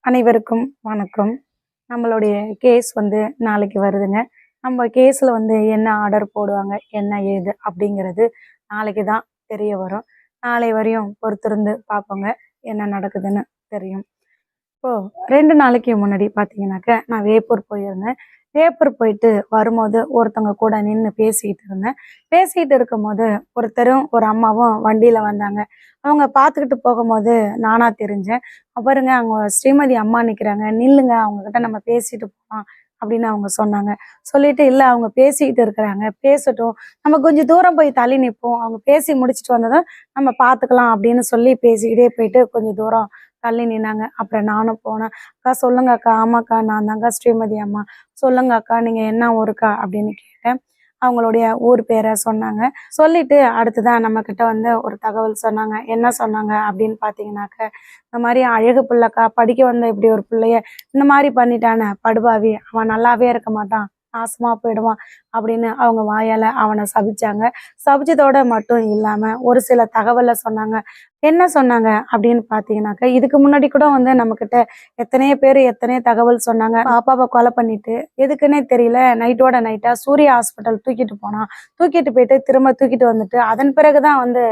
அனைவருக்கும் வணக்கம். நம்மளுடைய கேஸ் நாளைக்கு வருதுங்க. நம்ம கேஸ்ல என்ன ஆர்டர் போடுவாங்க, என்ன ஏது அப்படிங்கிறது நாளைக்கு தான் தெரிய வரும். நாளை வரையும் பொறுத்திருந்து பார்ப்போங்க, என்ன நடக்குதுன்னு தெரியும். இப்போ 2 நாளைக்கு முன்னாடி பார்த்தீங்கன்னாக்க, நான் வேப்பூர் போயிருந்தேன். வேப்பூர் போயிட்டு வரும்போது ஒருத்தவங்க கூட நின்று பேசிக்கிட்டு இருந்தேன். பேசிக்கிட்டு இருக்கும்போது ஒருத்தரும் ஒரு அம்மாவும் வண்டியில வந்தாங்க. அவங்க பார்த்துக்கிட்டு போகும்போது நானா தெரிஞ்சேன். பாருங்க அங்க ஸ்ரீமதி அம்மா நிக்கிறாங்க, நில்லுங்க அவங்க கிட்ட நம்ம பேசிட்டு போலாம் அப்படின்னு அவங்க சொன்னாங்க. சொல்லிட்டு இல்ல அவங்க பேசிக்கிட்டு இருக்கிறாங்க, பேசட்டும், நம்ம கொஞ்சம் தூரம் போய் தள்ளி நிற்போம், அவங்க பேசி முடிச்சுட்டு வந்ததும் நம்ம பார்த்துக்கலாம் அப்படின்னு சொல்லி பேசிக்கிட்டே போயிட்டு கொஞ்சம் தூரம் தள்ளி நின்னாங்க. அப்புறம் நானும் போனேன். அக்கா சொல்லுங்க அக்கா. ஆமாக்கா நான் தாங்க ஸ்ரீமதி அம்மா. சொல்லுங்க அக்கா நீங்க என்ன ஊருக்கா அப்படின்னு கேட்டேன். அவங்களுடைய ஊர் பேரை சொன்னாங்க. சொல்லிட்டு அடுத்துதான் நம்ம கிட்ட ஒரு தகவல் சொன்னாங்க. என்ன சொன்னாங்க அப்படின்னு பார்த்தீங்கன்னாக்க, இந்த மாதிரி அழகு பிள்ளைக்கா, படிக்க வந்த இப்படி ஒரு பிள்ளைய இந்த மாதிரி பண்ணிட்டானே படுபாவி, அவன் நல்லாவே இருக்க மாட்டான், நாசமா போயிடுவான் அப்படின்னு அவங்க வாயால அவனை சபிச்சாங்க. சபிச்சதோட மட்டும் இல்லாம ஒரு சில தகவலை சொன்னாங்க. என்ன சொன்னாங்க அப்படின்னு பார்த்தீங்கன்னாக்க, இதுக்கு முன்னாடி கூட நம்ம கிட்ட எத்தனையோ பேர் எத்தனையோ தகவல் சொன்னாங்க. பாப்பாவை கொலை பண்ணிட்டு எதுக்குன்னே தெரியல நைட்டோட நைட்டா சூர்யா ஹாஸ்பிட்டல் தூக்கிட்டு போனான். தூக்கிட்டு போயிட்டு திரும்ப தூக்கிட்டு வந்துட்டு அதன் பிறகுதான்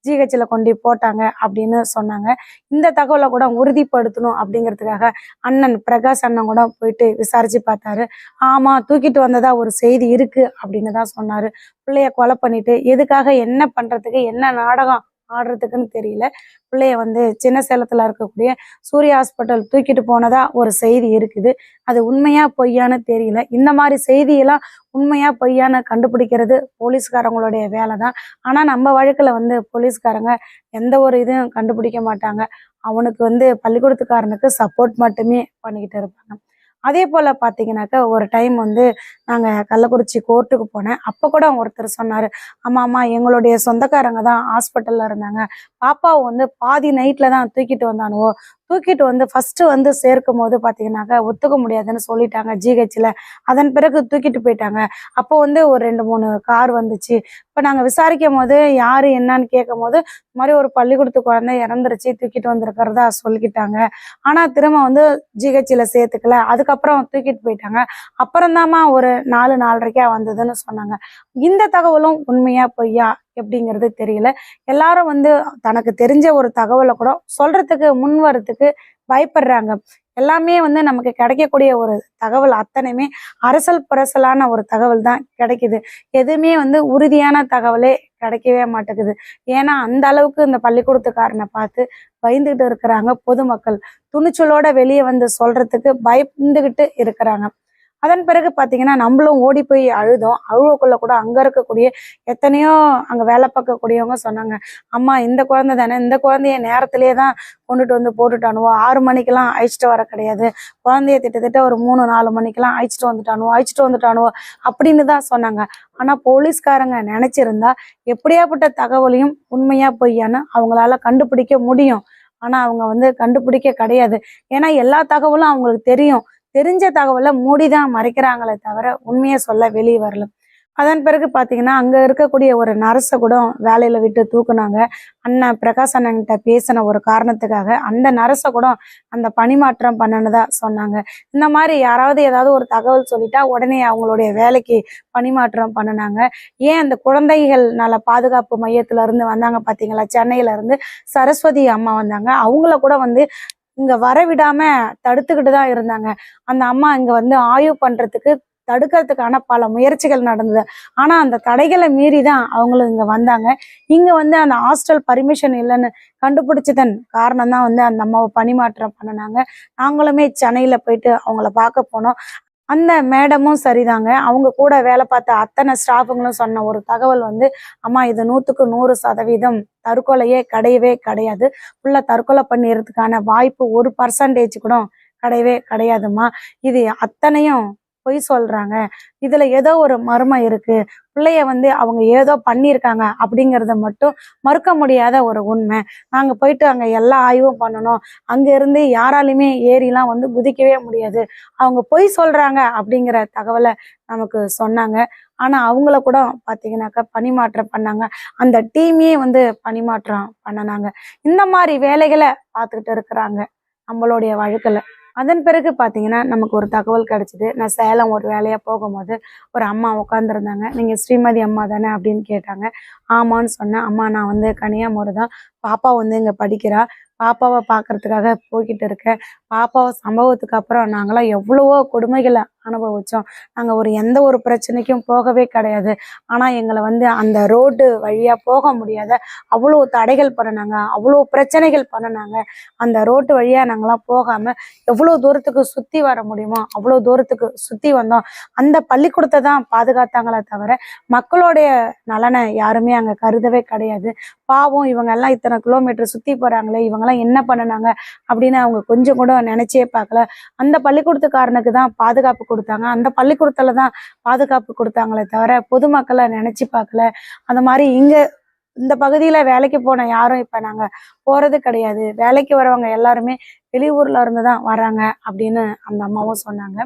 ஜிஹெச்ல கொண்டு போட்டாங்க அப்படின்னு சொன்னாங்க. இந்த தகவலை கூட உறுதிப்படுத்தணும் அப்படிங்கிறதுக்காக அண்ணன் பிரகாஷ் அண்ணன் கூட போயிட்டு விசாரிச்சு பார்த்தாரு. ஆமா தூக்கிட்டு வந்ததா ஒரு செய்தி இருக்கு அப்படின்னு தான் சொன்னாரு. பிள்ளைய கொலை பண்ணிட்டு எதுக்காக, என்ன பண்றதுக்கு, என்ன நாடகம் ஆடுறதுக்குன்னு தெரியல, பிள்ளைய சின்ன சேலத்துல இருக்கக்கூடிய சூர்யா ஹாஸ்பிட்டல் தூக்கிட்டு போனதா ஒரு செய்தி இருக்குது. அது உண்மையா பொய்யான்னு தெரியல. இந்த மாதிரி செய்தியெல்லாம் உண்மையா பொய்யான்னு கண்டுபிடிக்கிறது போலீஸ்காரங்களுடைய வேலை தான். ஆனா நம்ம வழக்குல போலீஸ்காரங்க எந்த ஒரு இதுவும் கண்டுபிடிக்க மாட்டாங்க. அவனுக்கு பள்ளிக்கூடத்துக்காரனுக்கு சப்போர்ட் மட்டுமே பண்ணிக்கிட்டு இருப்பாங்க. அதே போல பார்த்தீங்கன்னாக்கா, ஒரு டைம் நாங்கள் கள்ளக்குறிச்சி கோர்ட்டுக்கு போனேன். அப்போ கூட ஒருத்தர் சொன்னார், ஆமாம்மா எங்களுடைய சொந்தக்காரங்க தான் ஹாஸ்பிட்டலில் இருந்தாங்க, பாப்பாவை பாதி நைட்டில் தான் தூக்கிட்டு வந்தானுவோ, தூக்கிட்டு ஃபஸ்ட்டு சேர்க்கும் போது பார்த்தீங்கன்னாக்கா ஒத்துக்க முடியாதுன்னு சொல்லிட்டாங்க ஜிஹெச்சில். அதன் பிறகு தூக்கிட்டு போயிட்டாங்க. அப்போ ஒரு 2-3 கார் வந்துச்சு. இப்போ நாங்கள் விசாரிக்கும் போது யார் என்னன்னு கேட்கும் போது, இந்த மாதிரி ஒரு பள்ளிக்கூடத்து குழந்தை இறந்துருச்சு, தூக்கிட்டு வந்திருக்கிறதா சொல்லிக்கிட்டாங்க. ஆனால் திரும்ப ஜிஹெச்சில் சேர்த்துக்கல, அதுக்கப்புறம் தூக்கிட்டு போயிட்டாங்க. அப்புறம்தாம்மா ஒரு 4-4:30 வந்ததுன்னு சொன்னாங்க. இந்த தகவலும் உண்மையா பொய்யா எப்படிங்கிறது தெரியல. எல்லாரும் தனக்கு தெரிஞ்ச ஒரு தகவலை கூட சொல்றதுக்கு முன் வரத்துக்கு பயப்படுறாங்க. எல்லாமே நமக்கு கிடைக்கக்கூடிய ஒரு தகவல் அத்தனையுமே அரசல் புரசலான ஒரு தகவல் தான் கிடைக்குது. எதுவுமே உறுதியான தகவலே கிடைக்கவே மாட்டேங்குது. ஏன்னா அந்த அளவுக்கு இந்த பள்ளிக்கூடத்துக்காரனை பார்த்து பயந்துகிட்டு இருக்கிறாங்க பொதுமக்கள். துணிச்சலோட வெளியே சொல்றதுக்கு பயந்துகிட்டு இருக்கிறாங்க. அதன் பிறகு பார்த்தீங்கன்னா நம்மளும் ஓடி போய் அழுதோம். அழுவக்குள்ள கூட அங்கே இருக்கக்கூடிய எத்தனையோ அங்கே வேலை பார்க்கக்கூடியவங்க சொன்னாங்க, அம்மா இந்த குழந்தை தானே, இந்த குழந்தைய நேரத்திலேயே தான் கொண்டுட்டு போட்டுட்டானுவோ, 6 மணிக்கெல்லாம் அழைச்சிட்டு வர கிடையாது, குழந்தைய திட்டத்தட்ட ஒரு 3-4 மணிக்கெல்லாம் அழைச்சிட்டு வந்துட்டானுவோ அப்படின்னு தான் சொன்னாங்க. ஆனால் போலீஸ்காரங்க நினைச்சிருந்தா எப்படியாப்பட்ட தகவலையும் உண்மையா பொய்யான்னு அவங்களால கண்டுபிடிக்க முடியும். ஆனா அவங்க கண்டுபிடிக்க கிடையாது. ஏன்னா எல்லா தகவலும் அவங்களுக்கு தெரியும். தெரிஞ்ச தகவலை மூடிதான் மறைக்கிறாங்களே தவிர உண்மையை சொல்ல வெளியே வரல. அதன் பிறகு பார்த்தீங்கன்னா அங்கே இருக்கக்கூடிய ஒரு நர்ஸை கூட வேலையில் விட்டு தூக்குனாங்க. அண்ணன் பிரகாஷ் அண்ணன்கிட்ட பேசின ஒரு காரணத்துக்காக அந்த நர்ஸை கூட அந்த பணிமாற்றம் பண்ணனதா சொன்னாங்க. இந்த மாதிரி யாராவது ஏதாவது ஒரு தகவல் சொல்லிட்டா உடனே அவங்களுடைய வேலைக்கு பணிமாற்றம் பண்ணினாங்க. ஏன் அந்த குழந்தைகள் நல பாதுகாப்பு மையத்துல இருந்து வந்தாங்க பார்த்தீங்களா, சென்னையில இருந்து சரஸ்வதி அம்மா வந்தாங்க. அவங்கள கூட இங்க வரவிடாம தடுத்துக்கிட்டு தான் இருந்தாங்க. அந்த அம்மா இங்க ஆய்வு பண்றதுக்கு தடுக்கிறதுக்கான பல முயற்சிகள் நடந்தது. ஆனா அந்த தடைகளை மீறி தான் அவங்களும் இங்க வந்தாங்க. இங்க அந்த ஹாஸ்டல் பர்மிஷன் இல்லைன்னு கண்டுபிடிச்சதன் காரணம் தான் அந்த அம்மாவை பணிமாற்றம் பண்ணினாங்க. நாங்களுமே சென்னையில போயிட்டு அவங்கள பார்க்க போனோம். அந்த மேடமும் சரிதாங்க. அவங்க கூட வேலை பார்த்த அத்தனை ஸ்டாஃபுங்களும் சொன்ன ஒரு தகவல் அம்மா இது 100க்கு 100% தற்கொலையே கிடையவே கிடையாது. ஃபுல்லா தற்கொலை பண்ணிடுறதுக்கான வாய்ப்பு 1% கூட கிடையவே கிடையாதுமா. இது அத்தனையும் பொய் சொல்றாங்க. இதுல ஏதோ ஒரு மர்மம் இருக்கு. பிள்ளைய அவங்க ஏதோ பண்ணியிருக்காங்க அப்படிங்கிறத மட்டும் மறுக்க முடியாத ஒரு உண்மை. நாங்க போயிட்டு அங்க எல்லா ஆய்வும் பண்ணணும். அங்க இருந்து யாராலுமே ஏறிலாம் குதிக்கவே முடியாது. அவங்க பொய் சொல்றாங்க அப்படிங்கிற தகவலை நமக்கு சொன்னாங்க. ஆனா அவங்கள கூட பாத்தீங்கன்னாக்கா பணிமாற்றம் பண்ணாங்க. அந்த டீமே பணிமாற்றம் பண்ணனாங்க. இந்த மாதிரி வேலைகளை பார்த்துக்கிட்டு இருக்கிறாங்க நம்மளுடைய வழக்குல. அதன் பிறகு பார்த்தீங்கன்னா, நமக்கு ஒரு தகவல் கிடைச்சது. நான் சேலம் ஒரு வேலையா போகும்போது, ஒரு அம்மா உட்காந்துருந்தாங்க. "நீங்க ஸ்ரீமதி அம்மா தானே?" அப்படின்னு கேட்டாங்க. ஆமான்னு சொன்னேன். "அம்மா நான் வந்து கன்னியாகுமரி தான். பாப்பா வந்து இங்க படிக்கிறா. பாப்பாவ பார்க்கறதுக்காக போய்க்கிட்டு இருக்கேன். பாப்பாவ சம்பவத்துக்கு அப்புறம் நாங்கலாம் எவ்வளவோ கொடுமைகள அனுபவிச்சோம். நாங்க எந்த ஒரு பிரச்சனைக்கும் போகவே கிடையாது. ஆனா எங்கள வந்து அந்த ரோடு வழியா போக முடியாத அவ்வளோ தடைகள் பண்ணுனாங்க. அவ்வளோ பிரச்சனைகள் பண்ணுனாங்க. அந்த ரோட்டு வழியா நாங்கலாம் போகாம எவ்வளோ தூரத்துக்கு சுத்தி வர முடியுமோ, அவ்வளோ தூரத்துக்கு சுத்தி வந்தோம். அந்த பள்ளிக்கூடத்த தான் பாதுகாத்தாங்களே தவிர, மக்களுடைய நலன யாருமே அங்க கருதவே கிடையாது. பாவம் இவங்க எல்லாம் இத்தனை கிலோமீட்டர் சுத்தி போறாங்களே, இவங்கெல்லாம் என்ன பண்ணுனாங்க அப்படின்னு அவங்க கொஞ்சம் கூட நினைச்சே பார்க்கல. அந்த பள்ளிக்கூடத்துக்காரனுக்கு தான் பாதுகாப்பு கொடுத்தாங்க. அந்த பள்ளிக்கூடத்துல தான் பாதுகாப்பு கொடுத்தாங்களே தவிர, பொதுமக்களை நினைச்சு பார்க்கல. அந்த மாதிரி இந்த பகுதியில வேலைக்கு போன யாரும் இப்ப நாங்க போறது கிடையாது. வேலைக்கு வரவங்க எல்லாருமே வெளியூர்ல இருந்து தான் வராங்க அப்படின்னு அந்த அம்மாவும் சொன்னாங்க.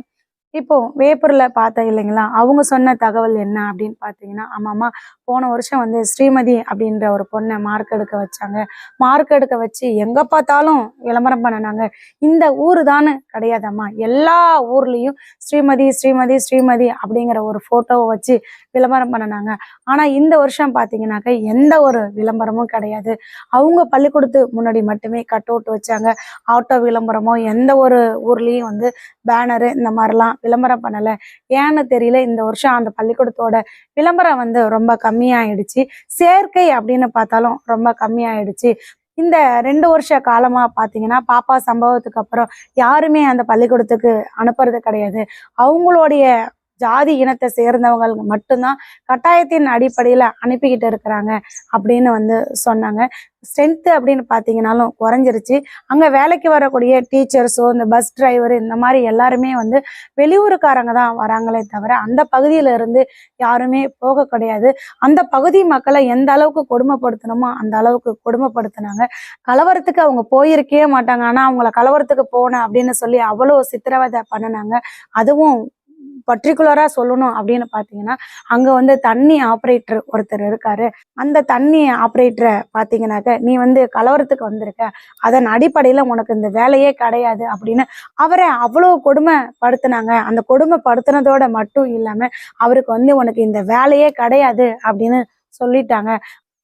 இப்போ வேப்பூர்ல பார்த்தேன் இல்லைங்களா? அவங்க சொன்ன தகவல் என்ன அப்படின்னு பார்த்தீங்கன்னா, ஆமாம்மா போன வருஷம் வந்து ஸ்ரீமதி அப்படின்ற ஒரு பொண்ண மார்க் எடுக்க வச்சாங்க. மார்க் எடுக்க வச்சு எங்க பார்த்தாலும் விளம்பரம் பண்ணுனாங்க. இந்த ஊரு தான்னு கிடையாதம்மா. எல்லா ஊர்லயும் ஸ்ரீமதி, ஸ்ரீமதி, ஸ்ரீமதி அப்படிங்கிற ஒரு ஃபோட்டோவ வச்சு விளம்பரம் பண்ணுனாங்க. ஆனா இந்த வருஷம் பார்த்தீங்கன்னாக்க எந்த ஒரு விளம்பரமும் கிடையாது. அவங்க பள்ளிக்கூடத்து முன்னாடி மட்டுமே கட் அவுட் வச்சாங்க. ஆட்டோ விளம்பரமோ எந்த ஒரு ஊர்லயும் வந்து பேனரு இந்த மாதிரிலாம் விளம்பரம் பண்ணல. ஏன்னு தெரியல. இந்த வருஷம் அந்த பள்ளிக்கூடத்தோட விளம்பரம் வந்து ரொம்ப கம்மியாயிடுச்சு. சேர்க்கை அப்படின்னு பார்த்தாலும் ரொம்ப கம்மியாயிடுச்சு. இந்த 2 வருஷ காலமா பார்த்தீங்கன்னா, பாப்பா சம்பவத்துக்கு அப்புறம் யாருமே அந்த பள்ளிக்கூடத்துக்கு அனுப்புறது கிடையாது. அவங்களுடைய ஜாதி இனத்தை சேர்ந்தவங்க மட்டும்தான் கட்டாயத்தின் அடிப்படையில அனுப்பிக்கிட்டு இருக்கிறாங்க அப்படின்னு வந்து சொன்னாங்க. ஸ்ட்ரென்த்து அப்படின்னு பார்த்தீங்கன்னாலும் குறைஞ்சிருச்சு. அங்க வேலைக்கு வரக்கூடிய டீச்சர்ஸோ, இந்த பஸ் டிரைவர் இந்த மாதிரி எல்லாருமே வந்து வெளியூருக்காரங்க தான் வராங்களே தவிர, அந்த பகுதியில இருந்து யாருமே போக கிடையாது. அந்த பகுதி மக்களை எந்த அளவுக்கு கொடுமைப்படுத்தணுமோ அந்த அளவுக்கு கொடுமைப்படுத்தினாங்க. கலவரத்துக்கு அவங்க போயிருக்கவே மாட்டாங்க. ஆனா அவங்கள கலவரத்துக்கு போனேன் அப்படின்னு சொல்லி அவ்வளோ சித்திரவதை பண்ணுனாங்க. அதுவும் பர்டிகுலரா சொல்லணும் அப்படின்னு பார்த்தீங்கன்னா, அங்க வந்து தண்ணி ஆப்ரேட்டர் ஒருத்தர் இருக்காரு. அந்த தண்ணி ஆப்ரேட்டர பார்த்தீங்கன்னாக்க, "நீ வந்து கலவரத்துக்கு வந்திருக்க. அதன் அடிப்படையில உனக்கு இந்த வேலையே கிடையாது" அப்படின்னு அவர அவ்வளோ கொடுமைப்படுத்துனாங்க. அந்த கொடுமைப்படுத்துனதோட மட்டும் இல்லாம, அவருக்கு வந்து "உனக்கு இந்த வேலையே கிடையாது" அப்படின்னு சொல்லிட்டாங்க.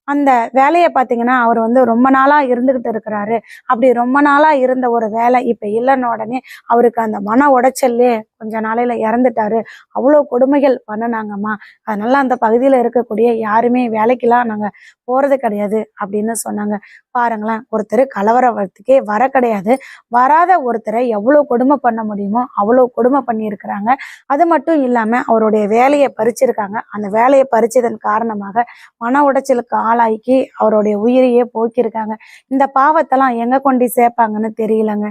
அந்த வேலைய பார்த்தீங்கன்னா, அவர் வந்து ரொம்ப நாளா இருந்துகிட்டு இருக்கிறாரு. அப்படி ரொம்ப நாளா இருந்த ஒரு வேலை இப்ப இல்லன்ன உடனே, அவருக்கு அந்த மன உடைச்சல்லயே கொஞ்ச நாளையில இறந்துட்டாரு. அவ்வளோ கொடுமைகள் பண்ணுனாங்கம்மா. அதனால அந்த பகுதியில இருக்கக்கூடிய யாருமே வேலைக்கெல்லாம் நாங்க போறது கிடையாது அப்படின்னு சொன்னாங்க. பாருங்களேன், ஒருத்தர் கலவரத்துக்கே வர கிடையாது. வராத ஒருத்தரை எவ்வளோ கொடுமை பண்ண முடியுமோ, அவ்வளோ கொடுமை பண்ணியிருக்கிறாங்க. அது மட்டும் இல்லாம அவருடைய வேலைய பறிச்சிருக்காங்க. அந்த வேலைய பறிச்சதன் காரணமாக மன உடைச்சலுக்கு ஆளாக்கி அவருடைய உயிரையே போக்கியிருக்காங்க. இந்த பாவத்தெல்லாம் எங்க கொண்டு சேர்ப்பாங்கன்னு தெரியலங்க.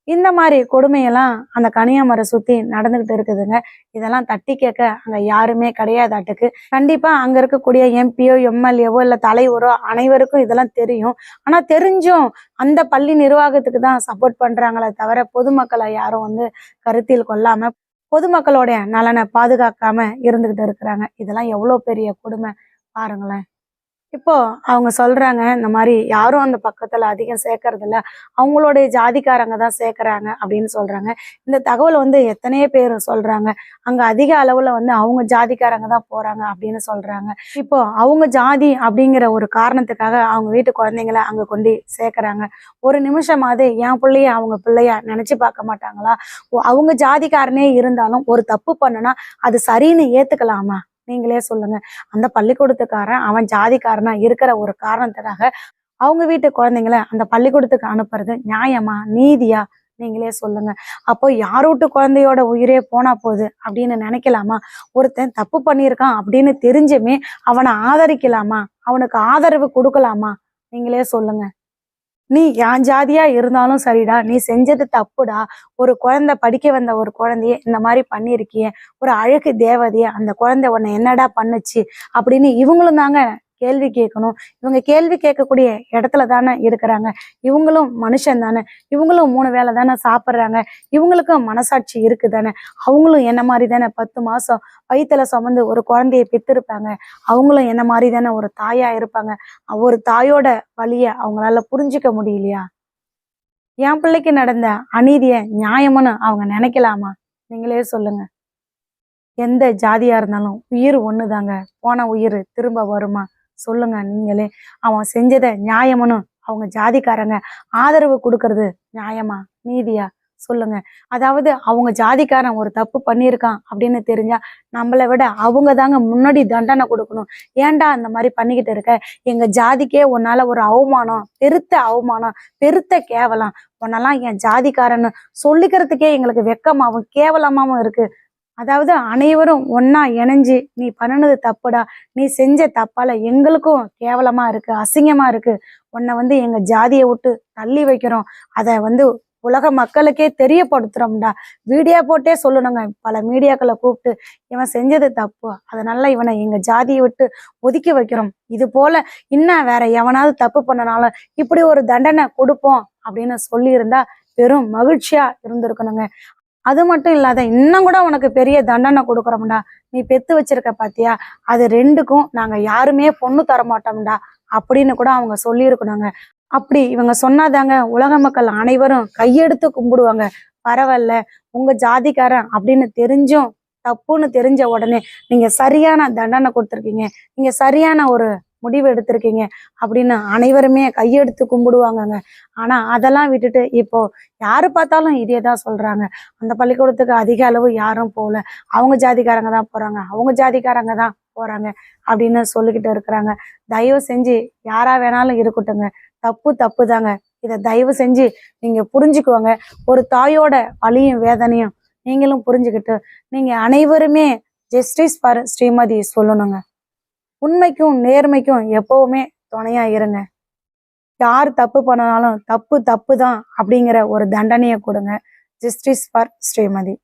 இந்த மாதிரி கொடுமையெல்லாம் அந்த கனியாமரை சுத்தி நடந்துகிட்டு இருக்குதுங்க. இதெல்லாம் தட்டி கேட்க அங்க யாருமே கிடையாதாட்டுக்கு. கண்டிப்பா அங்க இருக்கக்கூடிய எம்பியோ, எம்எல்ஏவோ இல்ல தலைவரோ அனைவருக்கும் இதெல்லாம் தெரியும். ஆனா தெரிஞ்சும் அந்த பள்ளி நிர்வாகத்துக்கு தான் சப்போர்ட் பண்றாங்களே தவிர, பொதுமக்களை யாரும் வந்து கருத்தில் கொள்ளாம, பொதுமக்களுடைய நலனை பாதுகாக்காம இருந்துகிட்டு இருக்கிறாங்க. இதெல்லாம் எவ்வளவு பெரிய கொடுமை பாருங்களேன். இப்போ அவங்க சொல்றாங்க, இந்த மாரி யாரும் அந்த பக்கத்துல அதிகம் சேர்க்கறதில்ல. அவங்களுடைய ஜாதிக்காரங்க தான் சேர்க்கறாங்க அப்படின்னு சொல்றாங்க. இந்த தகவல் வந்து எத்தனையோ பேர் சொல்றாங்க. அங்க அதிக அளவுல வந்து அவங்க ஜாதிக்காரங்க தான் போறாங்க அப்படின்னு சொல்றாங்க. இப்போ அவங்க ஜாதி அப்படிங்கிற ஒரு காரணத்துக்காக அவங்க வீட்டு குழந்தைங்கள அங்க கொண்டு சேர்க்கறாங்க. ஒரு நிமிஷமாவது என் பிள்ளைய அவங்க பிள்ளையா நினைச்சு பார்க்க மாட்டாங்களா? அவங்க ஜாதிக்காரனே இருந்தாலும் ஒரு தப்பு பண்ணுனா அது சரின்னு ஏத்துக்கலாமா? நீங்களே சொல்லுங்க. அந்த பள்ளிக்கூடத்துக்காரன் அவன் ஜாதிக்காரனா இருக்கிற ஒரு காரணத்துக்காக அவங்க வீட்டு குழந்தைங்கள அந்த பள்ளிக்கூடத்துக்கு அனுப்புறது நியாயமா? நீதியா? நீங்களே சொல்லுங்க. அப்போ யார் வீட்டு குழந்தையோட உயிரே போனா போகுது அப்படின்னு நினைக்கலாமா? ஒருத்தன் தப்பு பண்ணியிருக்கான் அப்படின்னு தெரிஞ்சுமே அவனை ஆதரிக்கலாமா? அவனுக்கு ஆதரவு கொடுக்கலாமா? நீங்களே சொல்லுங்க. நீ என் ஜாதியா இருந்தாலும் சரிடா, நீ செஞ்சது தப்புடா. ஒரு குழந்தை படிக்க வந்த ஒரு குழந்தைய இந்த மாதிரி பண்ணியிருக்கியே, ஒரு அழகு தேவதைய அந்த குழந்தை உன்னை என்னடா பண்ணுச்சு அப்படின்னு இவங்களும் தாங்க கேள்வி கேட்கணும். இவங்க கேள்வி கேட்கக்கூடிய இடத்துல தானே இருக்கிறாங்க. இவங்களும் மனுஷன் தானே. இவங்களும் 3 வேளை தானே சாப்பிட்றாங்க. இவங்களுக்கும் மனசாட்சி இருக்கு தானே. அவங்களும் என்ன மாதிரி தானே 10 மாசம் வயித்துல சுமந்து ஒரு குழந்தைய பெற்றிருப்பாங்க. அவங்களும் என்ன மாதிரி தானே ஒரு தாயா இருப்பாங்க. ஒரு தாயோட வலிய அவங்களால புரிஞ்சுக்க முடியலையா? என் பிள்ளைக்கு நடந்த அநீதிய நியாயம்னு அவங்க நினைக்கலாமா? நீங்களே சொல்லுங்க. எந்த ஜாதியா இருந்தாலும் உயிர் ஒண்ணுதாங்க. போன உயிர் திரும்ப வருமா? சொல்லுங்க நீங்களே. அவன் செஞ்சத நியாயம்னு அவங்க ஜாதிக்காரங்க ஆதரவு கொடுக்கறது நியாயமா? நீதியா? சொல்லுங்க. அதாவது அவங்க ஜாதிக்காரன் ஒரு தப்பு பண்ணியிருக்கான் அப்படின்னு தெரிஞ்சா நம்மளை விட அவங்க தாங்க முன்னாடி தண்டனை கொடுக்கணும். ஏன்டா அந்த மாதிரி பண்ணிக்கிட்டு இருக்க? எங்க ஜாதிக்கே உன்னால ஒரு அவமானம், பெருத்த அவமானம், பெருத்த கேவலம். உன்னெல்லாம் என் ஜாதிக்காரன்னு சொல்லிக்கிறதுக்கே எங்களுக்கு வெக்கமாவும் கேவலமாவும் இருக்கு. அதாவது அனைவரும் ஒன்னா இணைஞ்சு நீ பண்ணுனது தப்புடா, நீ செஞ்ச தப்பால எங்களுக்கும் கேவலமா இருக்கு, அசிங்கமா இருக்கு. உன்னை வந்து எங்க ஜாதியை விட்டு தள்ளி வைக்கிறோம். அதை வந்து உலக மக்களுக்கே தெரியப்படுத்துறோம்டா. வீடியோ போட்டே சொல்லணுங்க. பல மீடியாக்களை கூப்பிட்டு இவன் செஞ்சது தப்பு, அதனால இவனை எங்க ஜாதியை விட்டு ஒதுக்கி வைக்கிறோம். இது போல இன்னும் வேற எவனாவது தப்பு பண்ணனாலும் இப்படி ஒரு தண்டனை கொடுப்போம் அப்படின்னு சொல்லி இருந்தா பெரும் மகிழ்ச்சியா இருந்திருக்கணுங்க. அது மட்டும் இல்லாத இன்னும் கூட உனக்கு பெரிய தண்டனை கொடுக்குறோம்டா. நீ பெத்து வச்சிருக்க பாத்தியா, அது 2க்கும் நாங்க யாருமே பொண்ணு தர மாட்டோம்டா அப்படின்னு கூட அவங்க சொல்லியிருக்கணுங்க. அப்படி இவங்க சொன்னாதாங்க உலக மக்கள் அனைவரும் கையெடுத்து கும்பிடுவாங்க. பரவாயில்ல, உங்க ஜாதிக்காரன் அப்படின்னு தெரிஞ்சும் தப்புன்னு தெரிஞ்ச உடனே நீங்க சரியான தண்டனை கொடுத்துருக்கீங்க, நீங்க சரியான ஒரு முடிவு எடுத்திருக்கீங்க அப்படின்னு அனைவருமே கையெடுத்து கும்பிடுவாங்கங்க. ஆனா அதெல்லாம் விட்டுட்டு இப்போ யாரு பார்த்தாலும் இதே தான் சொல்றாங்க. அந்த பள்ளிக்கூடத்துக்கு அதிக அளவு யாரும் போகல, அவங்க ஜாதிக்காரங்க தான் போறாங்க, அவங்க ஜாதிக்காரங்க தான் போறாங்க அப்படின்னு சொல்லிக்கிட்டு இருக்கிறாங்க. தயவு செஞ்சு யாரா வேணாலும் இருக்கட்டுங்க, தப்பு தப்பு தாங்க. இதை தயவு செஞ்சு நீங்க புரிஞ்சுக்குவாங்க. ஒரு தாயோட வலியும் வேதனையும் நீங்களும் புரிஞ்சுக்கிட்டு நீங்க அனைவருமே ஜஸ்டிஸ் ஃபார் ஸ்ரீமதி சொல்லணுங்க. உண்மைக்கும் நேர்மைக்கும் எப்பவுமே துணையா இருங்க. யார் தப்பு பண்ணனாலும் தப்பு தப்பு தான் அப்படிங்கிற ஒரு தண்டனையை கொடுங்க. Justice for Srimathi.